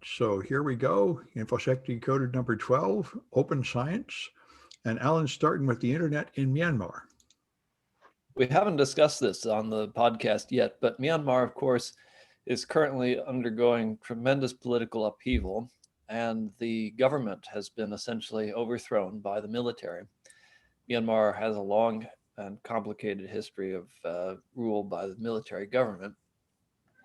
so here we go. Infosec Decoded number 12, Open Science. And Alan's starting with the internet in Myanmar. We haven't discussed this on the podcast yet, but Myanmar, of course, is currently undergoing tremendous political upheaval, and the government has been essentially overthrown by the military. Myanmar has a long and complicated history of rule by the military government,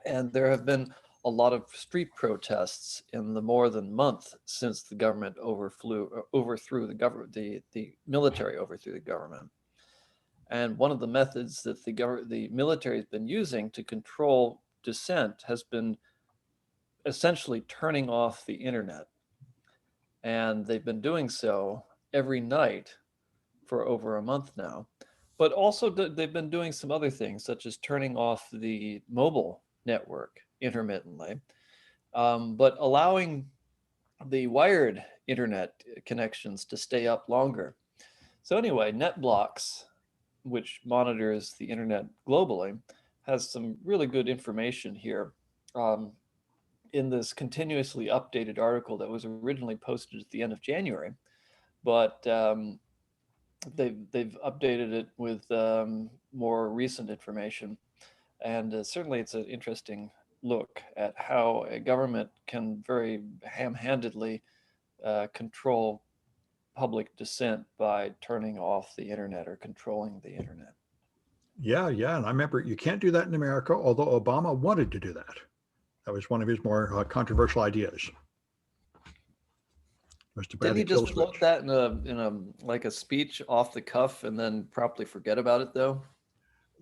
and there have been a lot of street protests in the more than month since the government overthrew the government. The military overthrew the government. And one of the methods that the military has been using to control dissent has been essentially turning off the internet. And they've been doing so every night for over a month now. But also they've been doing some other things, such as turning off the mobile network intermittently, but allowing the wired internet connections to stay up longer. So anyway, NetBlocks, which monitors the internet globally, has some really good information here in this continuously updated article that was originally posted at the end of January, but they've updated it with more recent information. And certainly it's an interesting look at how a government can very ham-handedly control public dissent by turning off the internet or controlling the internet. Yeah. And I remember you can't do that in America, although Obama wanted to do that. That was one of his more controversial ideas. Didn't he just float that in a like a speech off the cuff and then promptly forget about it though?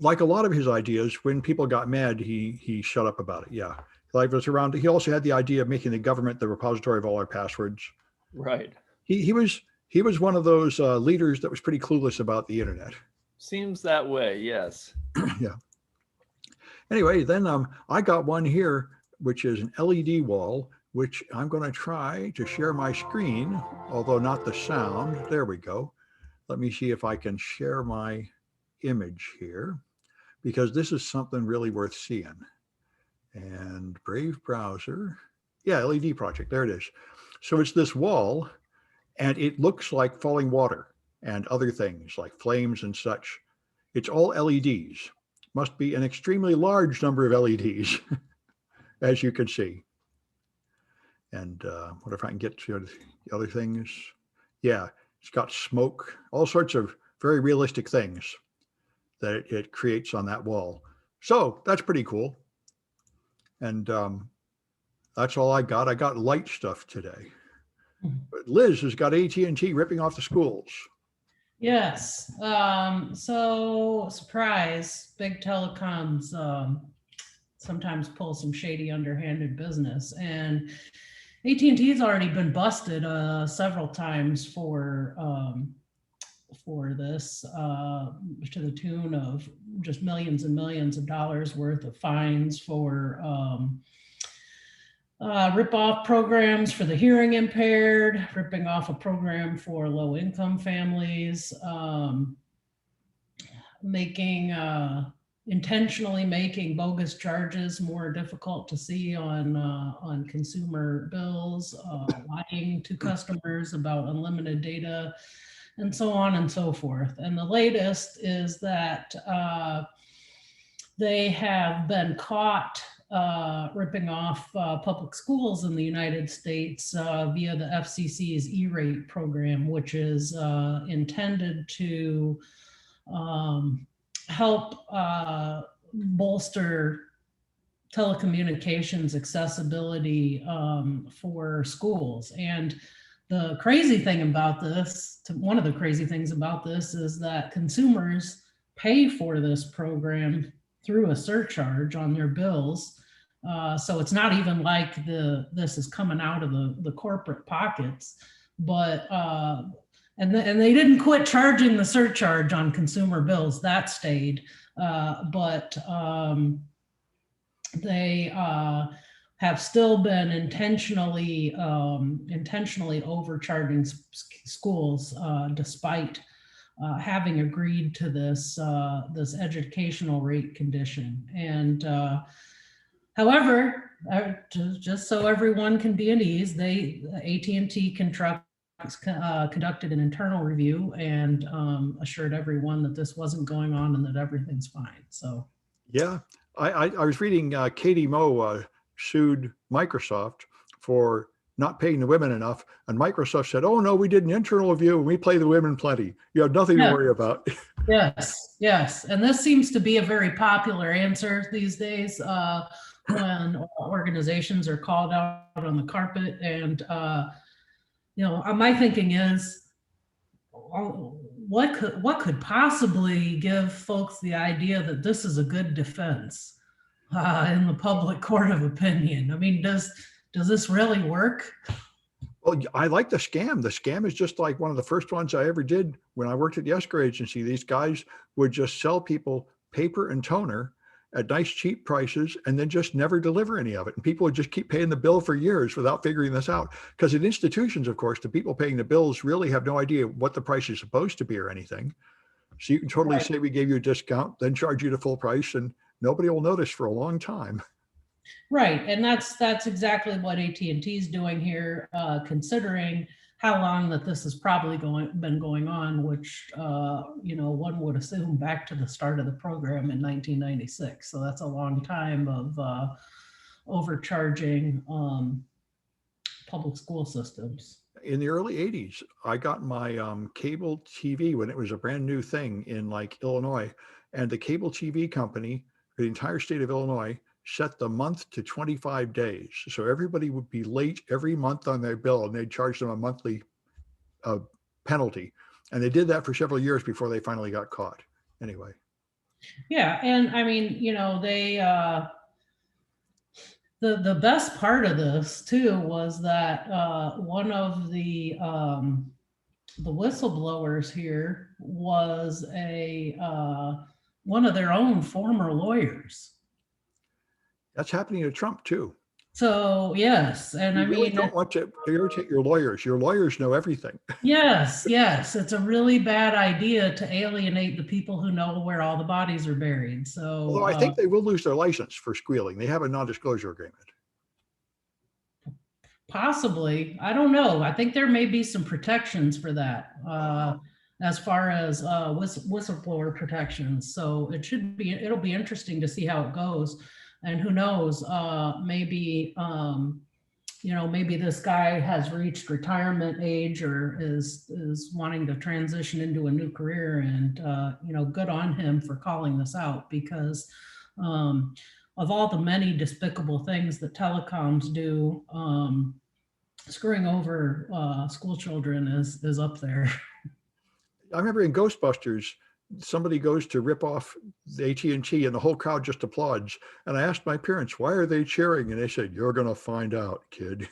Like a lot of his ideas, when people got mad, he shut up about it. Yeah. Like was around. He also had the idea of making the government the repository of all our passwords. Right. He was one of those leaders that was pretty clueless about the internet. Seems that way, yes. Yeah. Anyway, then I got one here, which is an LED wall, which I'm going to try to share my screen, although not the sound. There we go. Let me see if I can share my image here, because this is something really worth seeing. And Brave browser. Yeah, LED project. There it is. So it's this wall, and it looks like falling water and other things like flames and such. It's all LEDs. Must be an extremely large number of LEDs, as you can see. And what if I can get to the other things? Yeah, it's got smoke, all sorts of very realistic things that it creates on that wall. So that's pretty cool. And that's all I got. I got light stuff today. But Liz has got AT&T ripping off the schools. Yes. So surprise, big telecoms sometimes pull some shady, underhanded business, and AT&T's already been busted several times for this, to the tune of just millions and millions of dollars worth of fines for rip-off programs for the hearing impaired, ripping off a program for low-income families, intentionally making bogus charges more difficult to see on consumer bills, lying to customers about unlimited data, and so on and so forth. And the latest is that they have been caught ripping off public schools in the United States via the FCC's E-rate program, which is intended to help bolster telecommunications accessibility for schools. And the crazy thing about this, one of the crazy things about this is that consumers pay for this program through a surcharge on their bills. So it's not even like this is coming out of the corporate pockets, but and they didn't quit charging the surcharge on consumer bills. That stayed, but they have still been intentionally overcharging schools despite having agreed to this educational rate condition. And However, just so everyone can be at ease, AT&T conducted an internal review and assured everyone that this wasn't going on and that everything's fine. So Yeah, I was reading Katie Moe sued Microsoft for not paying the women enough, and Microsoft said, "Oh no, we did an internal review and we pay the women plenty. You have nothing to worry about." Yes, and this seems to be a very popular answer these days when organizations are called out on the carpet. And my thinking is, what could possibly give folks the idea that this is a good defense in the public court of opinion? I mean, does this really work? Well, I like the scam. The scam is just like one of the first ones I ever did when I worked at the escrow agency. These guys would just sell people paper and toner at nice cheap prices and then just never deliver any of it. And people would just keep paying the bill for years without figuring this out. Because in institutions, of course, the people paying the bills really have no idea what the price is supposed to be or anything. So you can totally say we gave you a discount, then charge you the full price, and nobody will notice for a long time. Right, and that's exactly what AT&T is doing here, considering how long that this has probably been going on, which one would assume back to the start of the program in 1996. So that's a long time of overcharging public school systems. In the early 80s, I got my cable TV when it was a brand new thing in like Illinois, and the cable TV company for the entire state of Illinois set the month to 25 days. So everybody would be late every month on their bill, and they'd charge them a monthly penalty. And they did that for several years before they finally got caught. Anyway. Yeah, and I mean, they the best part of this too was that one of the whistleblowers here was one of their own former lawyers. That's happening to Trump too. So yes, and you I really mean, don't want to irritate your lawyers. Your lawyers know everything. Yes, it's a really bad idea to alienate the people who know where all the bodies are buried. So, although I think they will lose their license for squealing. They have a non-disclosure agreement. Possibly, I don't know. I think there may be some protections for that, as far as whistleblower protections. So it'll be interesting to see how it goes. And who knows, maybe this guy has reached retirement age or is wanting to transition into a new career, and good on him for calling this out, because of all the many despicable things that telecoms do, screwing over school children is up there. I remember in Ghostbusters, somebody goes to rip off the AT&T and the whole crowd just applauds. And I asked my parents, why are they cheering? And they said, "You're going to find out, kid."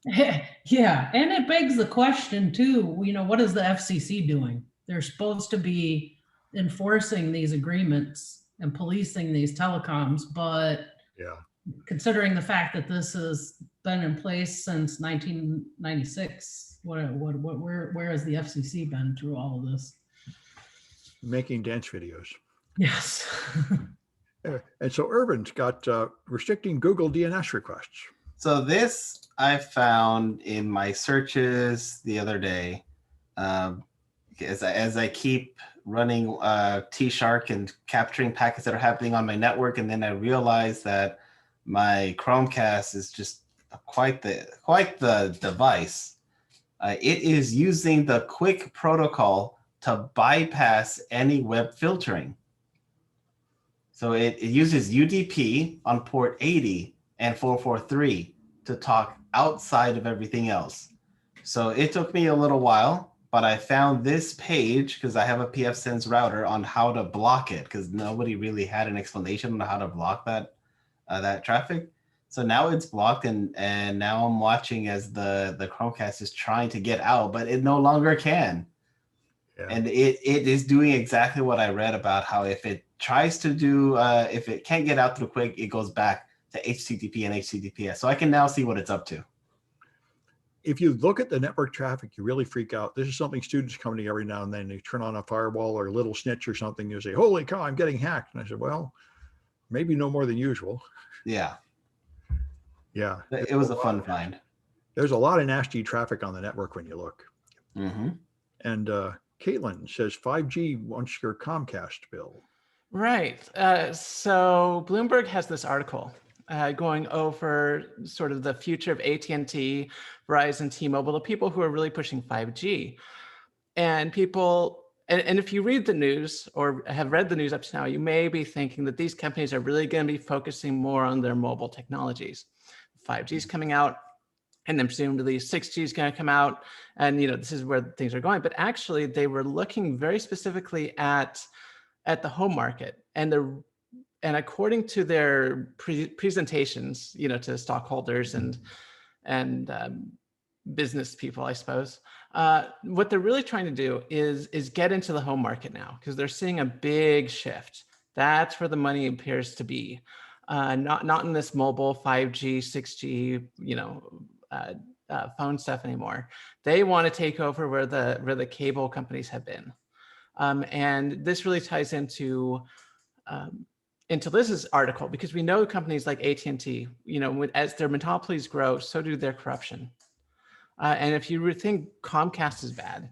Yeah, and it begs the question too, what is the FCC doing? They're supposed to be enforcing these agreements and policing these telecoms, but yeah, considering the fact that this has been in place since 1996, where has the FCC been through all of this? Making dance videos. Yes. And so Irvin's got restricting Google DNS requests. So this I found in my searches the other day, as I keep running T-Shark and capturing packets that are happening on my network, and then I realized that my Chromecast is just quite the device. It is using the quick protocol to bypass any web filtering. So it uses UDP on port 80 and 443 to talk outside of everything else. So it took me a little while, but I found this page because I have a pfSense router on how to block it, because nobody really had an explanation on how to block that traffic. So now it's blocked, and now I'm watching as the Chromecast is trying to get out, but it no longer can. Yeah. And it is doing exactly what I read about, how if it tries to do, if it can't get out through quick, it goes back to HTTP and HTTPS. So I can now see what it's up to. If you look at the network traffic, you really freak out. This is something students come to me every now and then. They turn on a firewall or a little snitch or something. You say, "Holy cow, I'm getting hacked." And I said, well, maybe no more than usual. Yeah, Yeah. it was a fun find. There's a lot of nasty traffic on the network when you look. Mm-hmm. And Kaitlyn says 5G wants your Comcast bill. Right. So Bloomberg has this article going over sort of the future of AT&T, Verizon, T-Mobile, the people who are really pushing 5G. And people, and if you read the news or have read the news up to now, you may be thinking that these companies are really going to be focusing more on their mobile technologies. 5G is coming out, and then presumably 6G is going to come out, and this is where things are going. But actually, they were looking very specifically at the home market, and according to their presentations, to stockholders and business people, I suppose, what they're really trying to do is get into the home market now, because they're seeing a big shift. That's where the money appears to be, not in this mobile 5G, 6G, phone stuff anymore. They want to take over where the cable companies have been. And this really ties into Liz's article, because we know companies like AT&T, as their monopolies grow, so do their corruption. And if you think Comcast is bad,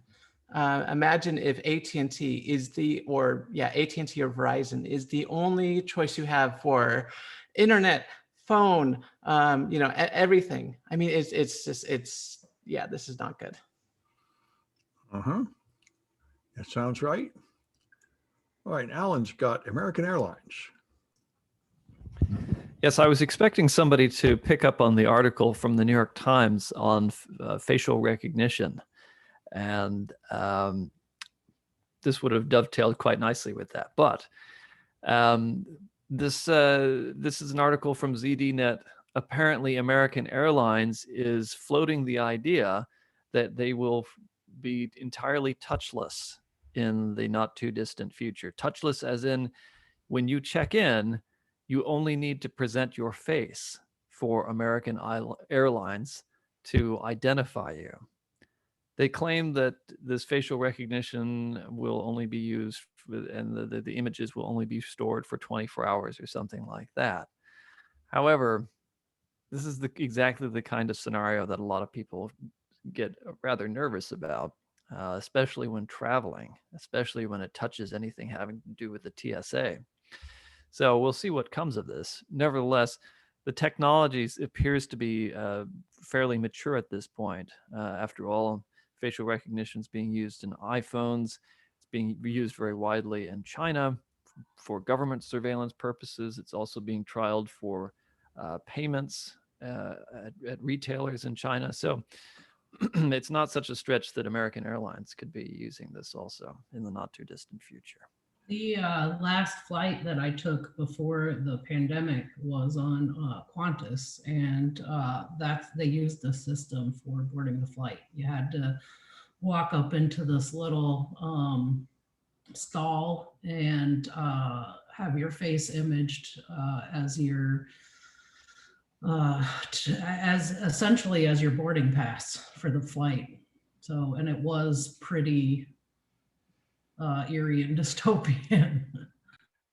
imagine if AT&T or Verizon is the only choice you have for internet, phone, everything. I mean, this is not good. That sounds right. All right, Alan's got American Airlines. Yes, I was expecting somebody to pick up on the article from the New York Times on facial recognition. And this would have dovetailed quite nicely with that. But this is an article from ZDNet. Apparently, American Airlines is floating the idea that they will be entirely touchless in the not too distant future. Touchless as in, when you check in, you only need to present your face for American Airlines to identify you. They claim that this facial recognition will only be used and the images will only be stored for 24 hours or something like that. However, this is exactly the kind of scenario that a lot of people get rather nervous about, especially when traveling, especially when it touches anything having to do with the TSA. So we'll see what comes of this. Nevertheless, the technology appears to be fairly mature at this point. After all, facial recognition is being used in iPhones. It's being used very widely in China for government surveillance purposes. It's also being trialed for payments at retailers in China. So it's not such a stretch that American Airlines could be using this also in the not too distant future. The last flight that I took before the pandemic was on Qantas, and they used the system for boarding the flight. You had to walk up into this little stall and have your face imaged as your essentially as your boarding pass for the flight. So, and it was pretty eerie and dystopian.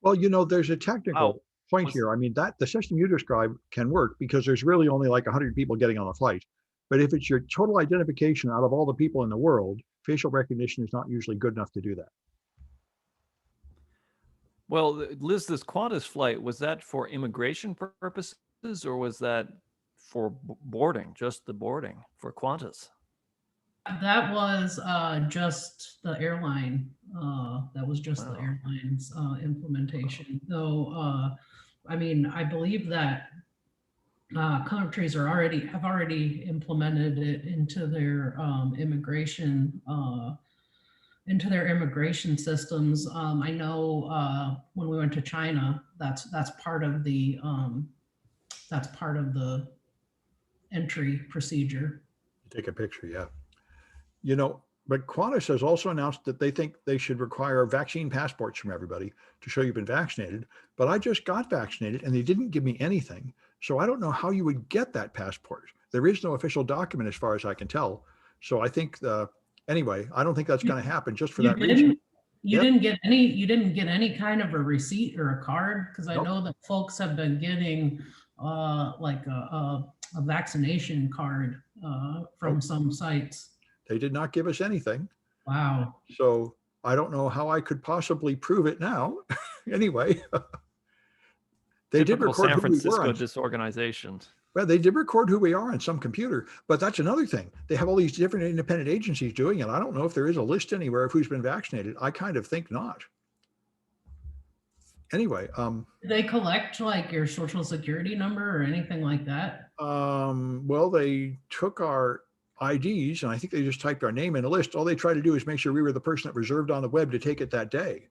Well, there's a technical point Was- here. I mean, that the system you describe can work because there's really only like 100 people getting on the flight. But if it's your total identification out of all the people in the world, facial recognition is not usually good enough to do that. Well, Liz, this Qantas flight, was that for immigration purposes or was that for boarding, just the boarding for Qantas? That was just the airline. That was just the airline's implementation. Though, I mean, I believe that countries have already implemented it into their immigration systems. I know when we went to China, that's part of the entry procedure. Take a picture, yeah. But Qantas has also announced that they think they should require vaccine passports from everybody to show you've been vaccinated. But I just got vaccinated and they didn't give me anything. So I don't know how you would get that passport. There is no official document as far as I can tell. So I think anyway, I don't think that's going to happen just for that reason. You didn't get any kind of a receipt or a card? Because I Nope. know that folks have been getting like a vaccination card from some sites. They did not give us anything. Wow. So I don't know how I could possibly prove it now. Anyway, they did Typical record San who we were Francisco on. disorganization. Well, they did record who we are on some computer, but that's another thing. They have all these different independent agencies doing it. I don't know if there is a list anywhere of who's been vaccinated. I kind of think not. Anyway, Did they collect like your social security number or anything like that? well, they took our IDs and I think they just typed our name in a list. All they tried to do is make sure we were the person that reserved on the web to take it that day.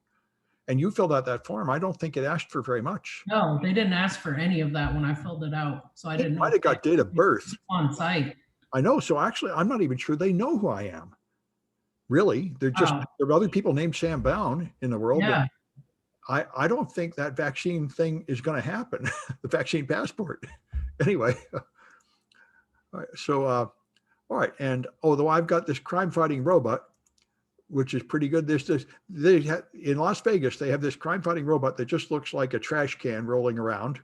And you filled out that form. I don't think it asked for very much. No, they didn't ask for any of that when I filled it out. So I didn't know. Might have got date of birth On site. I know. So actually, I'm not even sure they know who I am. Really, they're just there are other people named Sam Bowne in the world. Yeah. I don't think that vaccine thing is going to happen. The vaccine passport. Anyway. All right. So, all right. And although I've got this crime fighting robot, which is pretty good. In Las Vegas, they have this crime fighting robot that just looks like a trash can rolling around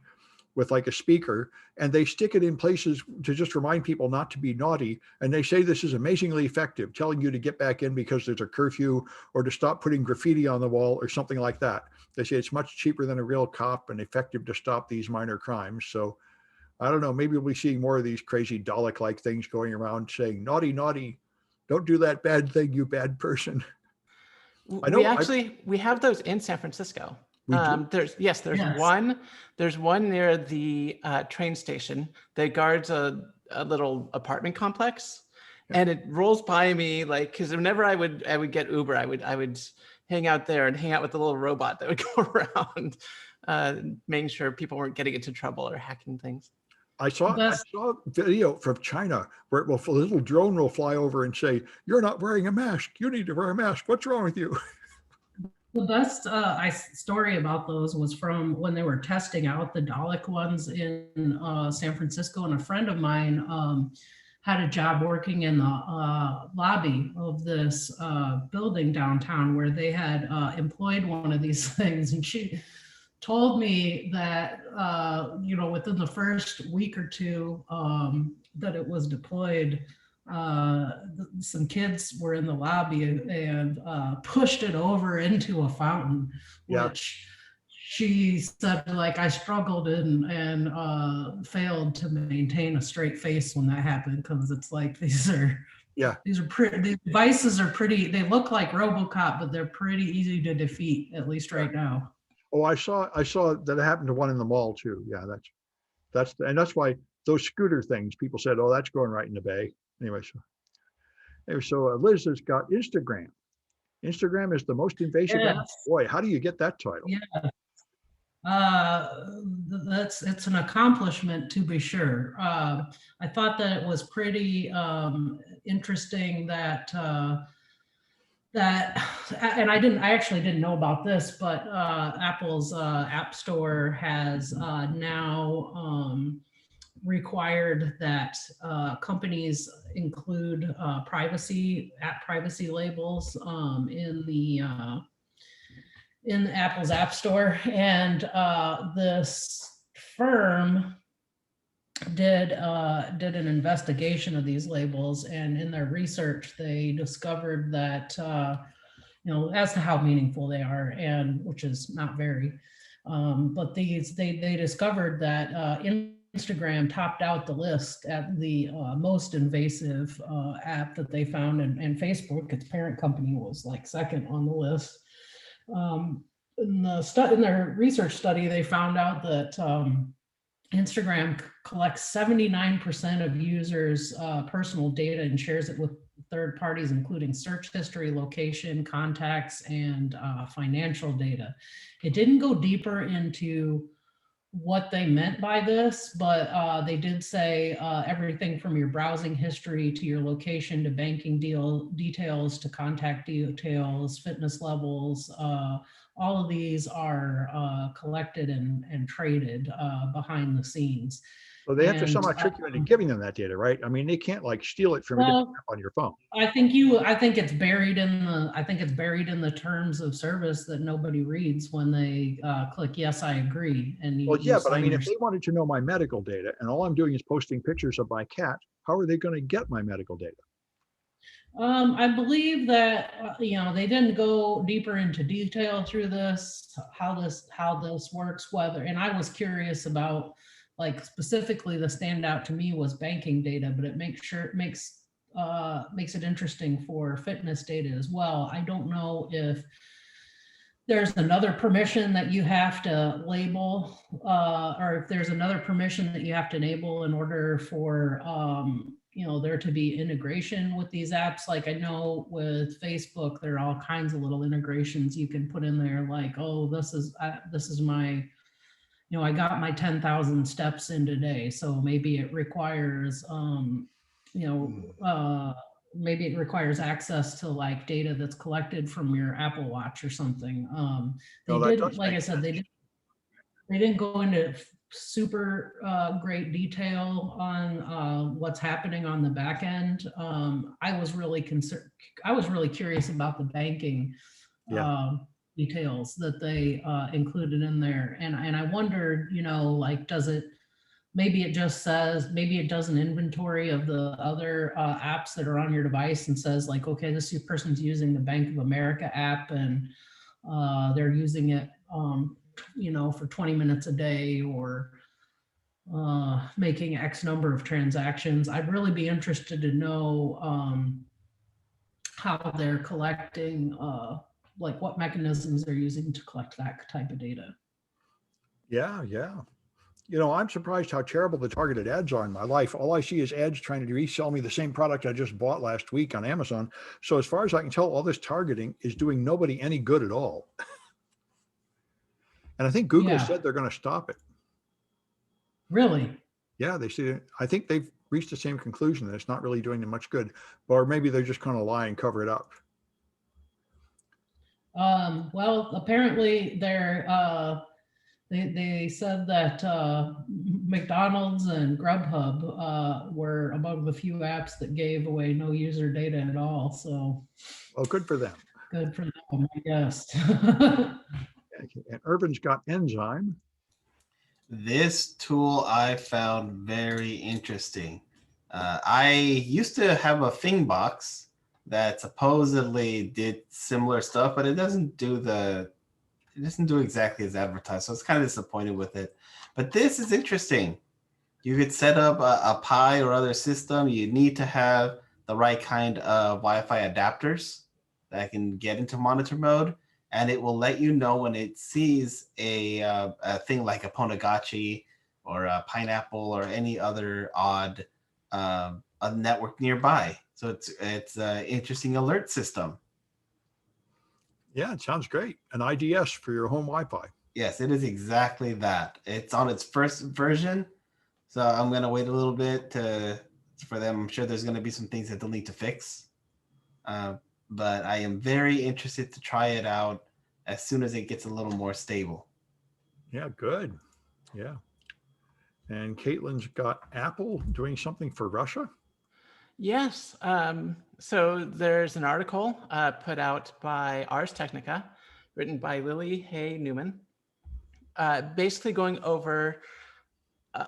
with like a speaker, and they stick it in places to just remind people not to be naughty. And they say this is amazingly effective, telling you to get back in because there's a curfew or to stop putting graffiti on the wall or something like that. They say it's much cheaper than a real cop and effective to stop these minor crimes. So I don't know, maybe we'll be seeing more of these crazy Dalek-like things going around saying, naughty, naughty, don't do that bad thing, you bad person. I know We have those in San Francisco. We do? There's Yes. one near the train station that guards a little apartment complex, and it rolls by me like, because whenever I would get Uber, I would hang out there and hang out with the little robot that would go around, making sure people weren't getting into trouble or hacking things. I saw a video from China where a little drone will fly over and say, "You're not wearing a mask. You need to wear a mask. What's wrong with you?" The best story about those was from when they were testing out the Dalek ones in San Francisco, and a friend of mine had a job working in the lobby of this building downtown where they had employed one of these things, and she told me that within the first week or two that it was deployed, some kids were in the lobby and pushed it over into a fountain, which she said, like, I struggled and failed to maintain a straight face when that happened, because it's like these devices are pretty, they look like RoboCop, but they're pretty easy to defeat, at least right now. Oh, I saw that it happened to one in the mall too. Yeah, that's why those scooter things, people said, oh, that's going right in the bay. Anyway, so Liz has got Instagram. Instagram is the most invasive app. Boy, how do you get that title? Yeah. It's an accomplishment, to be sure. I thought that it was pretty interesting that and I actually didn't know about this, but Apple's App Store has now required that companies include privacy labels in Apple's App Store, and this firm did an investigation of these labels, and in their research they discovered that as to how meaningful they are, and which is not very, but they discovered that Instagram topped out the list at the most invasive app that they found, and Facebook, its parent company, was like second on the list. In their research study, they found out that Instagram collects 79% of users' personal data and shares it with third parties, including search history, location, contacts, and financial data. It didn't go deeper into what they meant by this, but they did say everything from your browsing history to your location to banking details to contact details, fitness levels, all of these are collected and traded behind the scenes. So they have to And, somehow trick you into giving them that data, right? I mean, they can't like steal it from a different well, app on your phone. I think it's buried in the terms of service that nobody reads when they click yes, I agree, and Well, you yeah, but I sign mean, your. if they wanted to know my medical data and all I'm doing is posting pictures of my cat, how are they going to get my medical data? I believe that they didn't go deeper into detail through this, how this works, whether, and I was curious about, like, specifically the standout to me was banking data, but it makes it interesting for fitness data as well. I don't know if there's another permission that you have to label, or if there's another permission that you have to enable in order for there to be integration with these apps. Like, I know with Facebook, there are all kinds of little integrations you can put in there, like, oh, this is my, I got my 10,000 steps in today, so maybe it requires maybe it requires access to, like, data that's collected from your Apple Watch or something. They No, that did, does like I make said, sense. they didn't go into super great detail on what's happening on the back end. I was really curious about the banking Yeah. details that they included in there, and I wondered, like, maybe it does an inventory of the other apps that are on your device and says, like, okay, this person's using the Bank of America app, and they're using it for 20 minutes a day, or making X number of transactions. I'd really be interested to know how they're collecting, like, what mechanisms they're using to collect that type of data. Yeah. Yeah. I'm surprised how terrible the targeted ads are in my life. All I see is ads trying to resell me the same product I just bought last week on Amazon. So as far as I can tell, all this targeting is doing nobody any good at all. And I think Google Yeah. said they're going to stop it. Really? Yeah, they see it. I think they've reached the same conclusion that it's not really doing them much good, or maybe they're just going to lie and cover it up. Well, apparently they said that McDonald's and Grubhub were among the few apps that gave away no user data at all. So, Well, good for them. good for them, I guess. And Irvin's got Enzyme. This tool I found very interesting. I used to have a Thing box that supposedly did similar stuff, but it doesn't do exactly as advertised. So it's kind of disappointed with it. But this is interesting. You could set up a Pi or other system. You need to have the right kind of Wi-Fi adapters that can get into monitor mode, and it will let you know when it sees a thing like a Ponagachi or a Pineapple or any other odd a network nearby. So it's an interesting alert system. Yeah, it sounds great. An IDS for your home Wi-Fi. Yes, it is exactly that. It's on its first version, so I'm gonna wait a little bit for them. I'm sure there's gonna be some things that they'll need to fix, but I am very interested to try it out as soon as it gets a little more stable. Yeah, good. Yeah. And Kaitlyn's got Apple doing something for Russia. Yes. So there's an article put out by Ars Technica, written by Lily Hay Newman, basically going over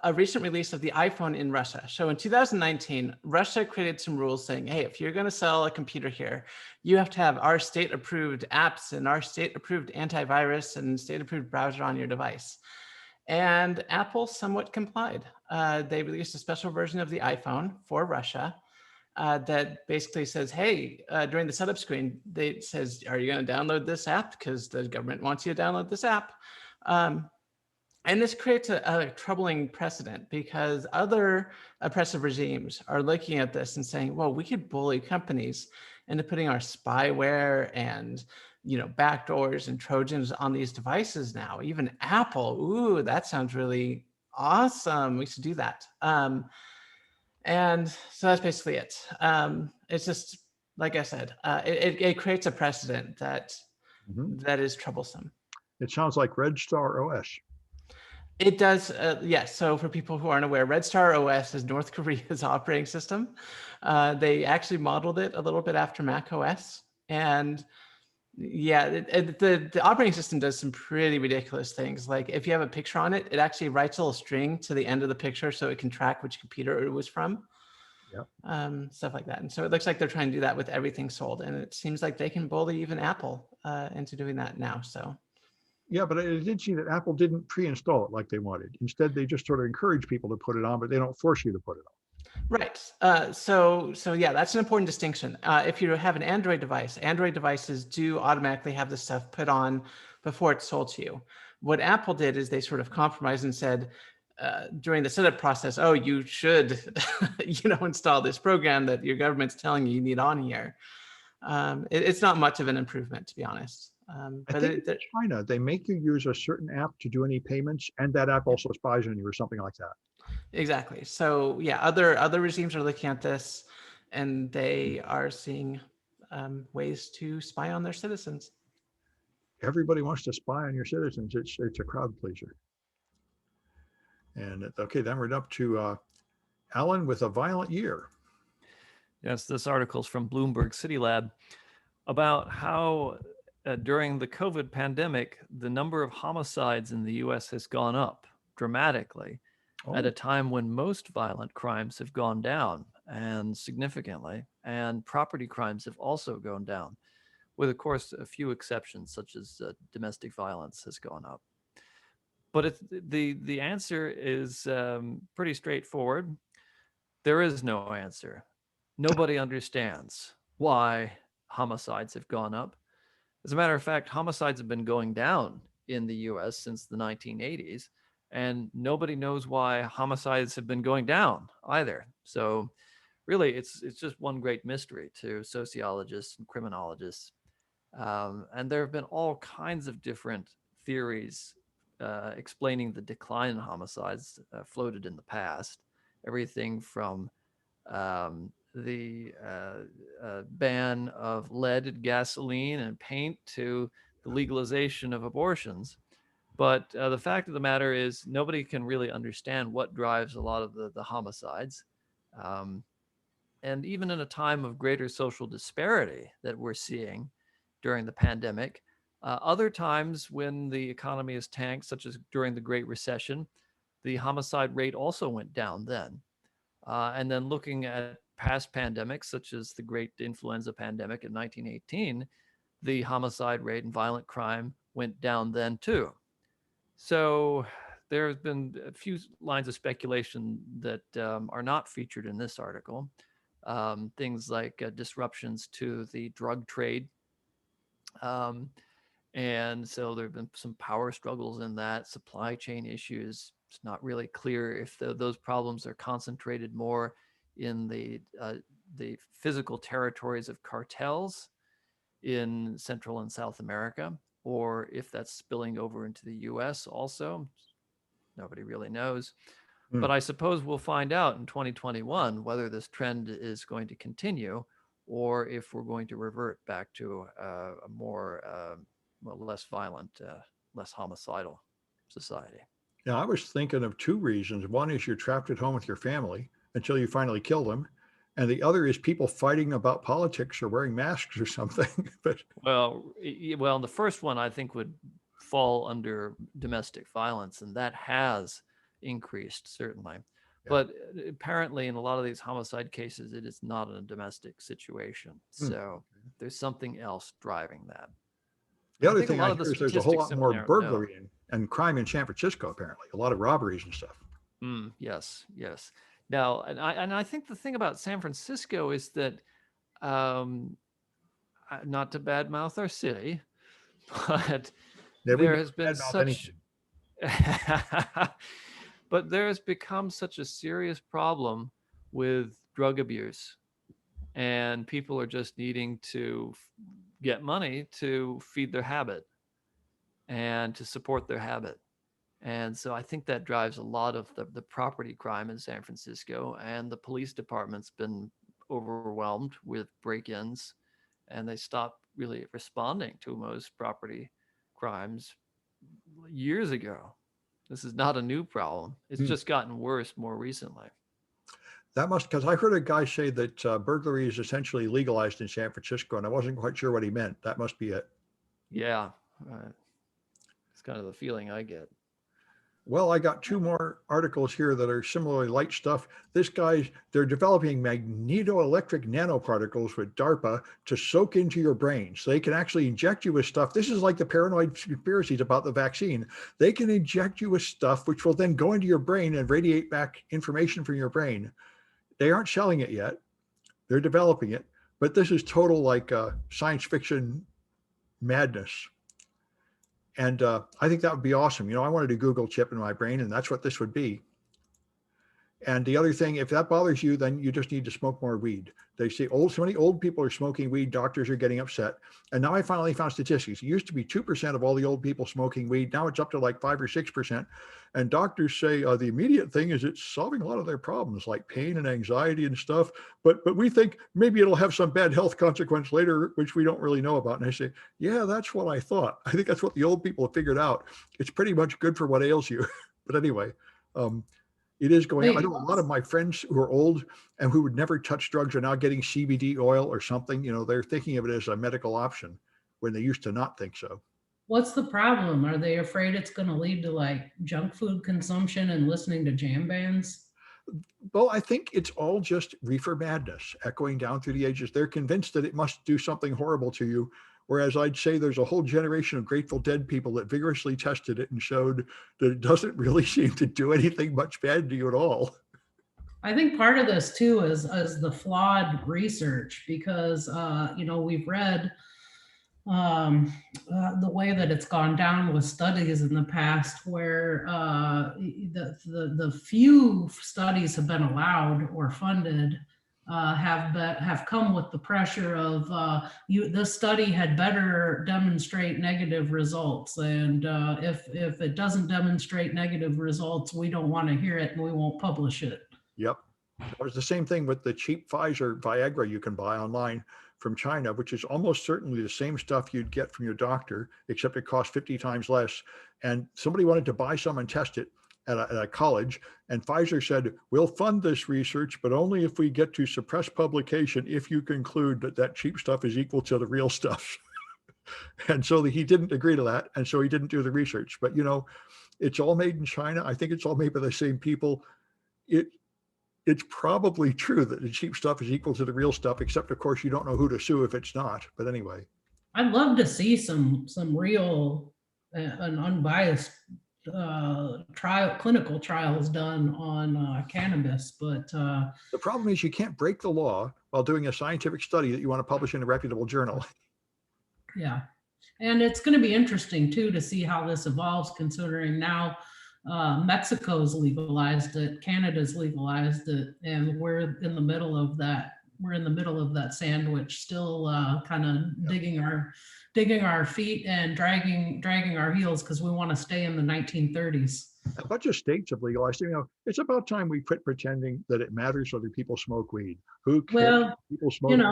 a recent release of the iPhone in Russia. So in 2019, Russia created some rules saying, hey, if you're going to sell a computer here, you have to have our state-approved apps and our state-approved antivirus and state-approved browser on your device. And Apple somewhat complied. They released a special version of the iPhone for Russia that basically says, hey, during the setup screen, it says, are you going to download this app? Because the government wants you to download this app. And this creates a troubling precedent because other oppressive regimes are looking at this and saying, well, we could bully companies into putting our spyware and backdoors and Trojans on these devices now. Even Apple, ooh, that sounds really awesome. We should do that. And so that's basically it. It's just, like I said, it creates a precedent that is troublesome. It sounds like Red Star OS. It does, yes. So for people who aren't aware, Red Star OS is North Korea's operating system. They actually modeled it a little bit after Mac OS. And yeah, the operating system does some pretty ridiculous things. Like if you have a picture on it, it actually writes a little string to the end of the picture so it can track which computer it was from. Stuff like that. And so it looks like they're trying to do that with everything sold. And it seems like they can bully even Apple into doing that now. So Yeah, but I did see that Apple didn't pre-install it like they wanted. Instead, they just sort of encourage people to put it on, but they don't force you to put it on. right. So yeah, that's an important distinction. If you have an Android device, Android devices do automatically have this stuff put on before it's sold to you. What Apple did is they sort of compromised and said during the setup process, oh, you should, install this program that your government's telling you need on here. It's not much of an improvement, to be honest. I think in China, they make you use a certain app to do any payments, and that app also spies on you or something like that. Exactly. So yeah, other regimes are looking at this, and they are seeing ways to spy on their citizens. Everybody wants to spy on your citizens. It's a crowd pleaser. And okay, then we're up to Alan with a violent year. Yes, this article is from Bloomberg City Lab about how during the COVID pandemic, the number of homicides in the US has gone up dramatically at a time when most violent crimes have gone down and significantly, and property crimes have also gone down, with, of course, a few exceptions, such as domestic violence has gone up. But the answer is pretty straightforward. There is no answer. Nobody understands why homicides have gone up. As a matter of fact, homicides have been going down in the US since the 1980s, and nobody knows why homicides have been going down either. So really, it's just one great mystery to sociologists and criminologists. And there have been all kinds of different theories explaining the decline in homicides floated in the past. Everything from the ban of lead in gasoline and paint to the legalization of abortions. But the fact of the matter is nobody can really understand what drives a lot of the homicides. And even in a time of greater social disparity that we're seeing during the pandemic, other times when the economy is tanked, such as during the Great Recession, the homicide rate also went down then. And then looking at past pandemics, such as the Great Influenza pandemic in 1918, the homicide rate and violent crime went down then too. So there have been a few lines of speculation that are not featured in this article. Things like disruptions to the drug trade. And so there have been some power struggles in that, supply chain issues. It's not really clear if those problems are concentrated more in the physical territories of cartels in Central and South America, or if that's spilling over into the US also. Nobody really knows. But I suppose we'll find out in 2021 whether this trend is going to continue or if we're going to revert back to a more less violent, less homicidal society. Yeah, I was thinking of two reasons. One is you're trapped at home with your family until you finally kill them. And the other is people fighting about politics or wearing masks or something. But well, the first one I think would fall under domestic violence, and that has increased certainly. Yeah. But apparently in a lot of these homicide cases, it is not a domestic situation. So there's something else driving that. The other thing I hear is there's a whole lot more burglary and crime in San Francisco, apparently. A lot of robberies and stuff. Yes. Now, and I think the thing about San Francisco is that, not to badmouth our city, but there has been such, but there has become such a serious problem with drug abuse, and people are just needing to get money to feed their habit and to support their habit. And so I think that drives a lot of the property crime in San Francisco, and the police department's been overwhelmed with break-ins, and they stopped really responding to most property crimes years ago. This is not a new problem. It's just gotten worse more recently. That must, because I heard a guy say that burglary is essentially legalized in San Francisco, and I wasn't quite sure what he meant. That must be it. Yeah, it's kind of the feeling I get. Well, I got two more articles here that are similarly light stuff. They're developing magnetoelectric nanoparticles with DARPA to soak into your brain. So they can actually inject you with stuff. This is like the paranoid conspiracies about the vaccine. They can inject you with stuff which will then go into your brain and radiate back information from your brain. They aren't selling it yet. They're developing it. But this is total like science fiction madness. And I think that would be awesome. I wanted a Google chip in my brain, and that's what this would be. And the other thing, if that bothers you, then you just need to smoke more weed. They say so many old people are smoking weed, doctors are getting upset. And now I finally found statistics. It used to be 2% of all the old people smoking weed. Now it's up to like 5 or 6%. And doctors say the immediate thing is it's solving a lot of their problems like pain and anxiety and stuff. But we think maybe it'll have some bad health consequence later, which we don't really know about. And I say, yeah, that's what I thought. I think that's what the old people have figured out. It's pretty much good for what ails you. But anyway, it is going. I know a lot of my friends who are old and who would never touch drugs are now getting CBD oil or something. They're thinking of it as a medical option when they used to not think so. What's the problem? Are they afraid it's going to lead to like junk food consumption and listening to jam bands? Well, I think it's all just reefer madness echoing down through the ages. They're convinced that it must do something horrible to you. Whereas I'd say there's a whole generation of Grateful Dead people that vigorously tested it and showed that it doesn't really seem to do anything much bad to you at all. I think part of this too is the flawed research because, we've read the way that it's gone down with studies in the past where the few studies have been allowed or funded have come with the pressure of this study had better demonstrate negative results, and if it doesn't demonstrate negative results, we don't want to hear it and we won't publish it. Yep. It was the same thing with the cheap Pfizer Viagra you can buy online from China, which is almost certainly the same stuff you'd get from your doctor, except it costs 50 times less. And somebody wanted to buy some and test it at a college, and Pfizer said, we'll fund this research, but only if we get to suppress publication if you conclude that cheap stuff is equal to the real stuff. And so he didn't agree to that, and so he didn't do the research. But it's all made in China. I think it's all made by the same people. It's probably true that the cheap stuff is equal to the real stuff, except of course you don't know who to sue if it's not. But anyway, I'd love to see some real and unbiased clinical trials done on cannabis, but the problem is you can't break the law while doing a scientific study that you want to publish in a reputable journal. Yeah, and it's going to be interesting too to see how this evolves, considering now Mexico's legalized it, Canada's legalized it, and we're in the middle of that. We're in the middle of that sandwich, still kind of digging our feet and dragging our heels because we want to stay in the 1930s. A bunch of states have legalized it. It's about time we quit pretending that it matters whether people smoke weed. Who cares? Well, people smoke it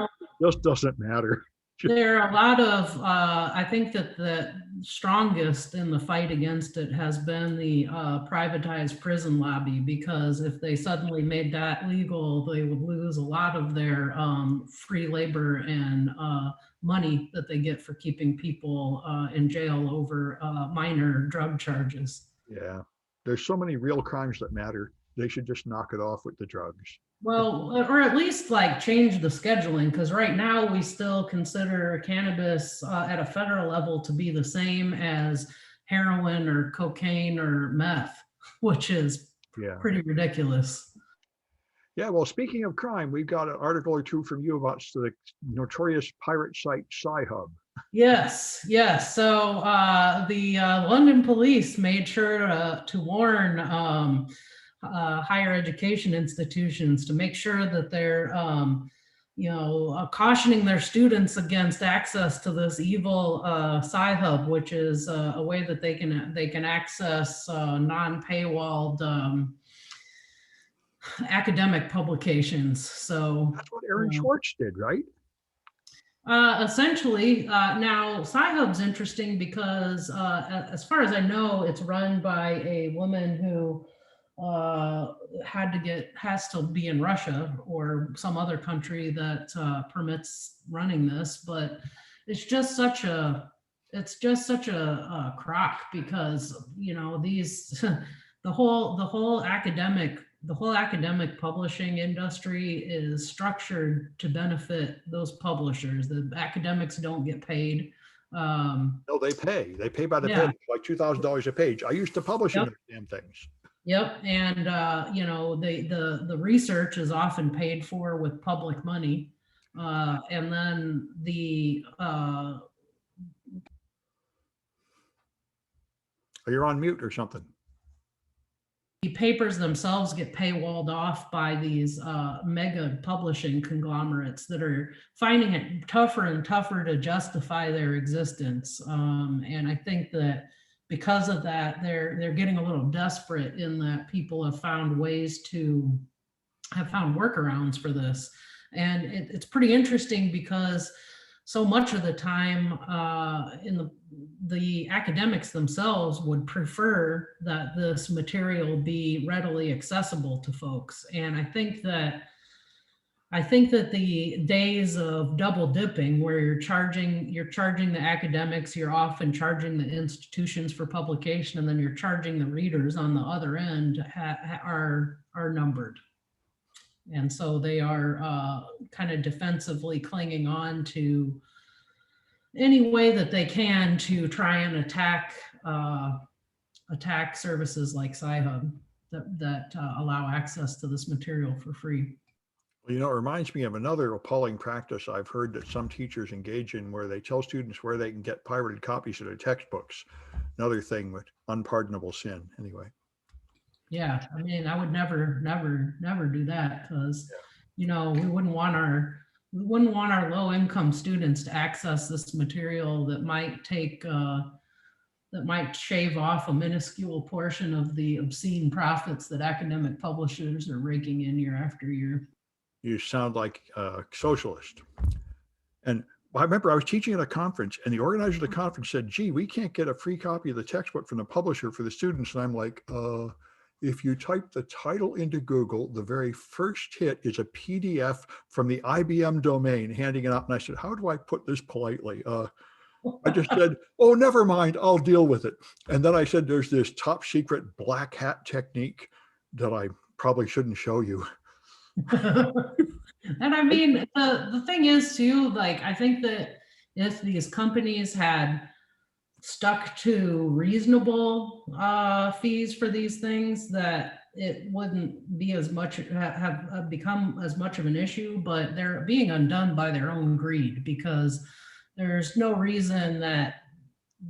just doesn't matter. There are a lot of, I think that the strongest in the fight against it has been the privatized prison lobby, because if they suddenly made that legal, they would lose a lot of their free labor and money that they get for keeping people in jail over minor drug charges. Yeah, there's so many real crimes that matter. They should just knock it off with the drugs. Well, or at least like change the scheduling, because right now we still consider cannabis at a federal level to be the same as heroin or cocaine or meth, which is pretty ridiculous. Yeah, well, speaking of crime, we've got an article or two from you about the notorious pirate site Cyhub. Yes. So the London police made sure to warn higher education institutions to make sure that they're, cautioning their students against access to this evil Cyhub, which is a way that they can access non-paywalled academic publications. So that's what Aaron Schwartz did, right? Essentially, now Cyhub's interesting because, as far as I know, it's run by a woman who has to be in Russia or some other country that permits running this. But it's just such a crock because, you know, these the whole academic publishing industry is structured to benefit those publishers. The academics don't get paid. No, they pay. They pay by the Yeah. page, like $2,000 a page. I used to publish in Yep. those damn things. Yep, and you know, the research is often paid for with public money, and then You're on mute or something. the papers themselves get paywalled off by these mega publishing conglomerates that are finding it tougher and tougher to justify their existence. And I think that because of that, they're getting a little desperate in that people have found workarounds for this. And it's pretty interesting because so much of the time in the academics themselves would prefer that this material be readily accessible to folks. And I think that the days of double dipping where you're charging the academics, you're often charging the institutions for publication, and then you're charging the readers on the other end are numbered. And so they are kind of defensively clinging on to any way that they can to try and attack services like Cyhub that allow access to this material for free. Well, you know, it reminds me of another appalling practice I've heard that some teachers engage in, where they tell students where they can get pirated copies of their textbooks. Another thing with unpardonable sin, anyway. Yeah, I mean, I would never do that because, you know, we wouldn't want our low-income students to access this material that might shave off a minuscule portion of the obscene profits that academic publishers are raking in year after year. You sound like a socialist. And I remember I was teaching at a conference, and the organizer of the conference said, "Gee, we can't get a free copy of the textbook from the publisher for the students." And I'm like, if you type the title into Google, the very first hit is a PDF from the IBM domain handing it out. And I said, "How do I put this politely?" I just said, "Oh, never mind, I'll deal with it." And then I said, "There's this top secret black hat technique that I probably shouldn't show you." And I mean, the thing is too, like, I think that if these companies had stuck to reasonable fees for these things, that it wouldn't be as much have become as much of an issue. But they're being undone by their own greed, because there's no reason that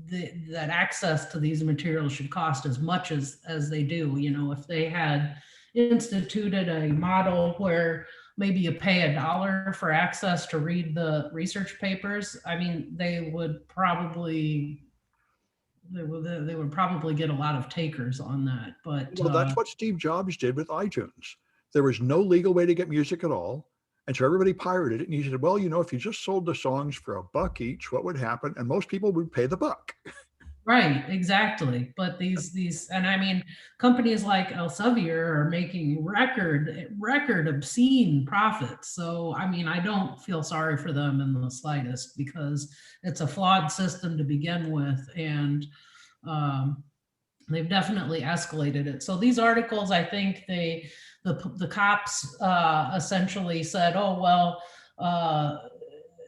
that access to these materials should cost as much as they do. You know, if they had instituted a model where maybe you pay $1 for access to read the research papers, I mean, they would probably get a lot of takers on that. But Well, that's what Steve Jobs did with iTunes. There was no legal way to get music at all. And so everybody pirated it. And he said, "Well, you know, if you just sold the songs for $1 each, what would happen?" And most people would pay the $1. right, exactly. But these, and I mean, companies like Elsevier are making record obscene profits. So, I mean, I don't feel sorry for them in the slightest, because it's a flawed system to begin with. And they've definitely escalated it. So these articles, I think the cops essentially said, "Oh, well,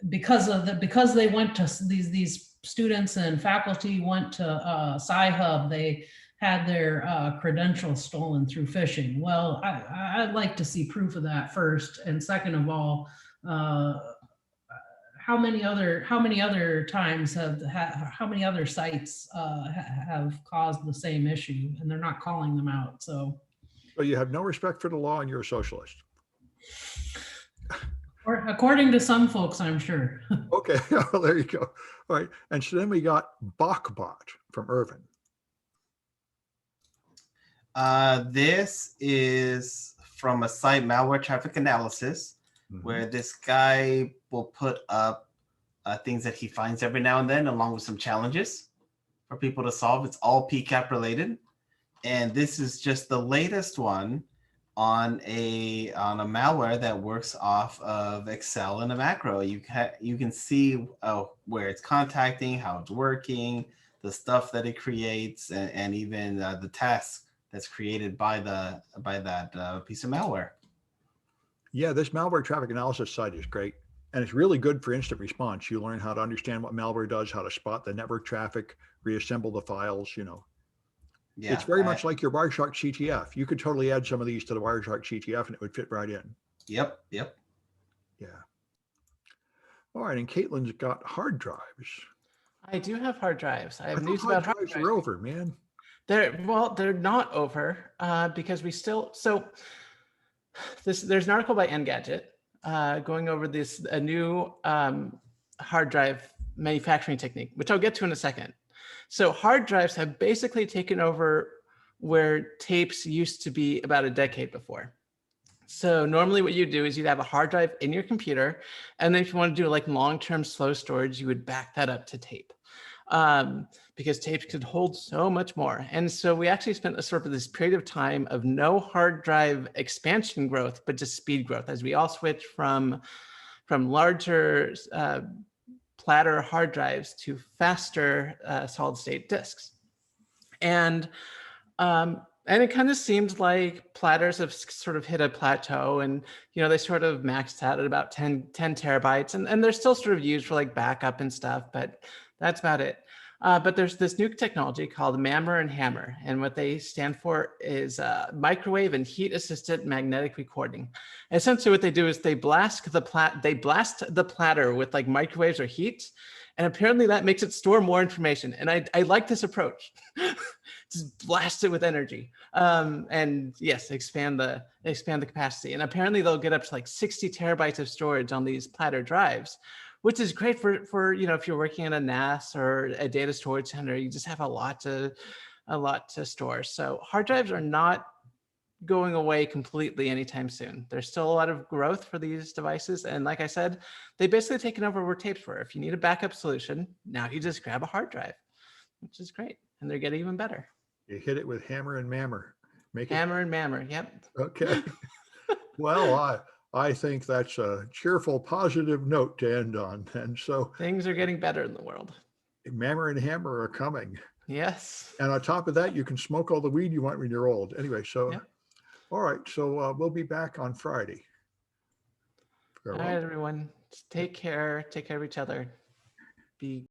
because they went to these students and faculty went to Cyhub, they had their credentials stolen through phishing." Well, I'd like to see proof of that first, and second of all, how many other times how many other sites have caused the same issue, and they're not calling them out. So you have no respect for the law, and you're a socialist. or according to some folks, I'm sure. Okay, well, there you go. All right, and so then we got Bachbot from Irvin. This is from a site, Malware Traffic Analysis, where this guy will put up things that he finds every now and then, along with some challenges for people to solve. It's all PCAP related. And this is just the latest one on a malware that works off of Excel and a macro. You can see where it's contacting, how it's working, the stuff that it creates, and even the task that's created by that piece of malware. Yeah, this malware traffic analysis site is great. And it's really good for instant response. You learn how to understand what malware does, how to spot the network traffic, reassemble the files, Yeah, it's very much like your Wireshark CTF. You could totally add some of these to the Wireshark CTF and it would fit right in. Yep. Yeah. All right, and Kaitlyn's got hard drives. I do have hard drives. I have I news thought about hard hard drives drives. are over, man. They're not over because we still, there's an article by Engadget going over a new hard drive manufacturing technique, which I'll get to in a second. So hard drives have basically taken over where tapes used to be about a decade before. So normally what you do is you'd have a hard drive in your computer, and then if you want to do like long-term slow storage, you would back that up to tape. Because tapes could hold so much more. And so we actually spent a sort of this period of time of no hard drive expansion growth, but just speed growth as we all switch from larger platter hard drives to faster solid state disks. And it kind of seemed like platters have sort of hit a plateau, and they sort of maxed out at about 10 terabytes, and they're still sort of used for like backup and stuff, but that's about it. But there's this new technology called Mammer Hammer, and what they stand for is microwave and heat assisted magnetic recording. Essentially, what they do is they blast the platter with like microwaves or heat, and apparently that makes it store more information. And I like this approach. Just blast it with energy, and yes, expand the capacity. And apparently they'll get up to like 60 terabytes of storage on these platter drives, which is great for if you're working in a NAS or a data storage center. You just have a lot to store. So hard drives are not going away completely anytime soon. There's still a lot of growth for these devices, and like I said, they basically taken over where tapes were. If you need a backup solution, now you just grab a hard drive, which is great, and they're getting even better. You hit it with hammer and mammer. Hammer and Mammer, yep. Okay. Well, I think that's a cheerful, positive note to end on. And so Things are getting better in the world. Mammer and Hammer are coming. Yes. And on top of that, you can smoke all the weed you want when you're old. Anyway, so, Yep. All right. So we'll be back on Friday. All right, everyone. Take care. Take care of each other. Be